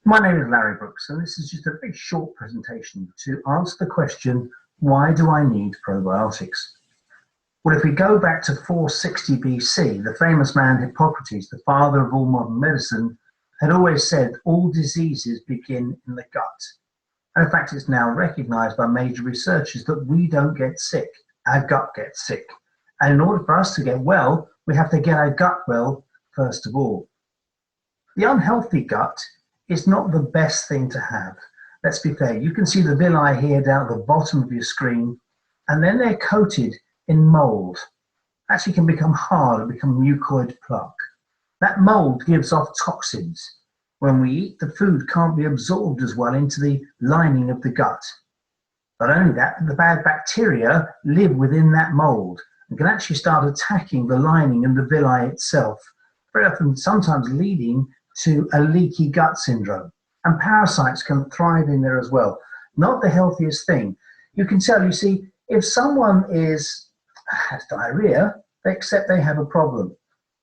My name is Larry Brooks, and this is just a very short presentation to answer the question, why do I need probiotics? Well, if we go back to 460 BC, the famous man Hippocrates, the father of all modern medicine, had always said all diseases begin in the gut. And in fact, it's now recognized by major researchers that we don't get sick, our gut gets sick. And in order for us to get well, we have to get our gut well first of all. The unhealthy gut is not the best thing to have. Let's be fair. You can see the villi here down at the bottom of your screen, and then they're coated in mold. Actually can become hard and become mucoid plaque. That mold gives off toxins. When we eat, the food can't be absorbed as well into the lining of the gut. Not only that, the bad bacteria live within that mold and can actually start attacking the lining and the villi itself, very often sometimes leading to a leaky gut syndrome. And parasites can thrive in there as well. Not the healthiest thing. You can tell, you see, if someone has diarrhea, they accept they have a problem.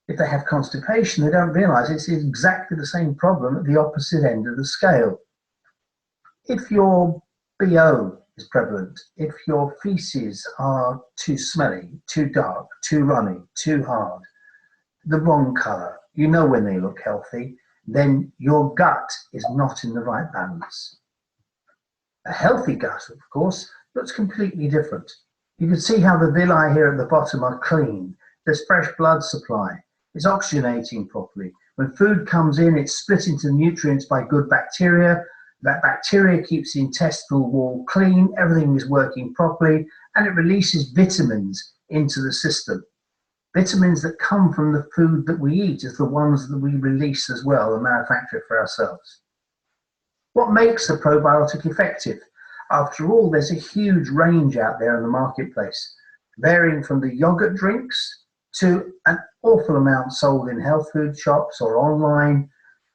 If they have constipation, they don't realize it's exactly the same problem at the opposite end of the scale. If your BO is prevalent, if your feces are too smelly, too dark, too runny, too hard, the wrong color, you know when they look healthy, then your gut is not in the right balance. A healthy gut, of course, looks completely different. You can see how the villi here at the bottom are clean. There's fresh blood supply. It's oxygenating properly. When food comes in, it's split into nutrients by good bacteria. That bacteria keeps the intestinal wall clean, everything is working properly, and it releases vitamins into the system. Vitamins that come from the food that we eat is the ones that we release as well and manufacture for ourselves. What makes a probiotic effective? After all, there's a huge range out there in the marketplace, varying from the yogurt drinks to an awful amount sold in health food shops or online.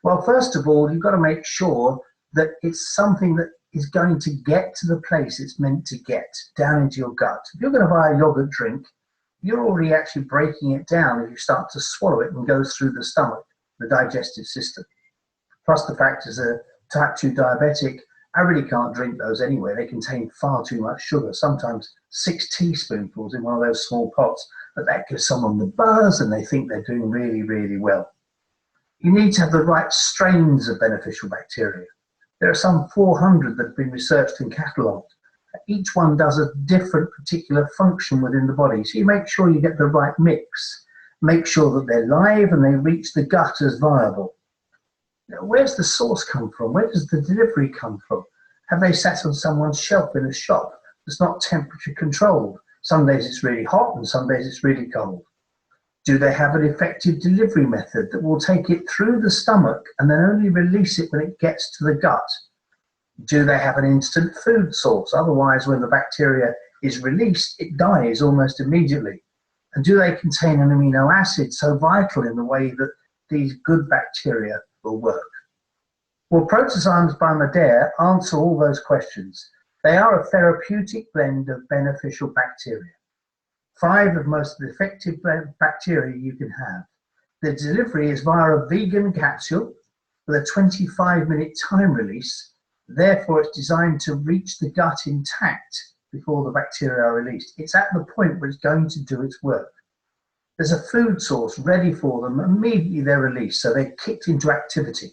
Well, first of all, you've got to make sure that it's something that is going to get to the place it's meant to get, down into your gut. If you're going to buy a yogurt drink, you're already actually breaking it down as you start to swallow it and goes through the stomach, the digestive system. Plus the fact as a type 2 diabetic, I really can't drink those anyway. They contain far too much sugar, sometimes 6 teaspoonfuls in one of those small pots, but that gives someone the buzz and they think they're doing really, really well. You need to have the right strains of beneficial bacteria. There are some 400 that have been researched and catalogued. Each one does a different particular function within the body. So you make sure you get the right mix. Make sure that they're live and they reach the gut as viable. Now, where's the source come from? Where does the delivery come from? Have they sat on someone's shelf in a shop that's not temperature controlled? Some days it's really hot and some days it's really cold. Do they have an effective delivery method that will take it through the stomach and then only release it when it gets to the gut? Do they have an instant food source? Otherwise, when the bacteria is released, it dies almost immediately. And do they contain an amino acid so vital in the way that these good bacteria will work? Well, Protozymes by Madare answer all those questions. They are a therapeutic blend of beneficial bacteria. 5 of most effective bacteria you can have. The delivery is via a vegan capsule with a 25-minute time release. Therefore, it's designed to reach the gut intact before the bacteria are released. It's at the point where it's going to do its work. There's a food source ready for them. Immediately they're released, so they're kicked into activity.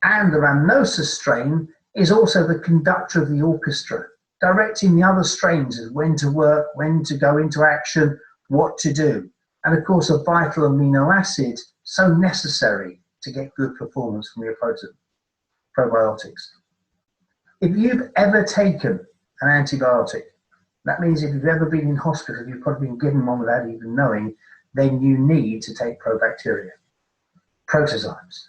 And the rhamnosus strain is also the conductor of the orchestra, directing the other strains as when to work, when to go into action, what to do. And of course, a vital amino acid, so necessary to get good performance from your probiotics. If you've ever taken an antibiotic, that means if you've ever been in hospital, you've probably been given one without even knowing, then you need to take probacteria, Protozymes.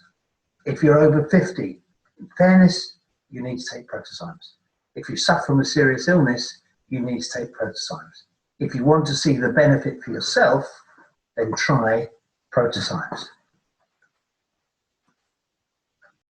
If you're over 50, in fairness, you need to take Protozymes. If you suffer from a serious illness, you need to take Protozymes. If you want to see the benefit for yourself, then try Protozymes.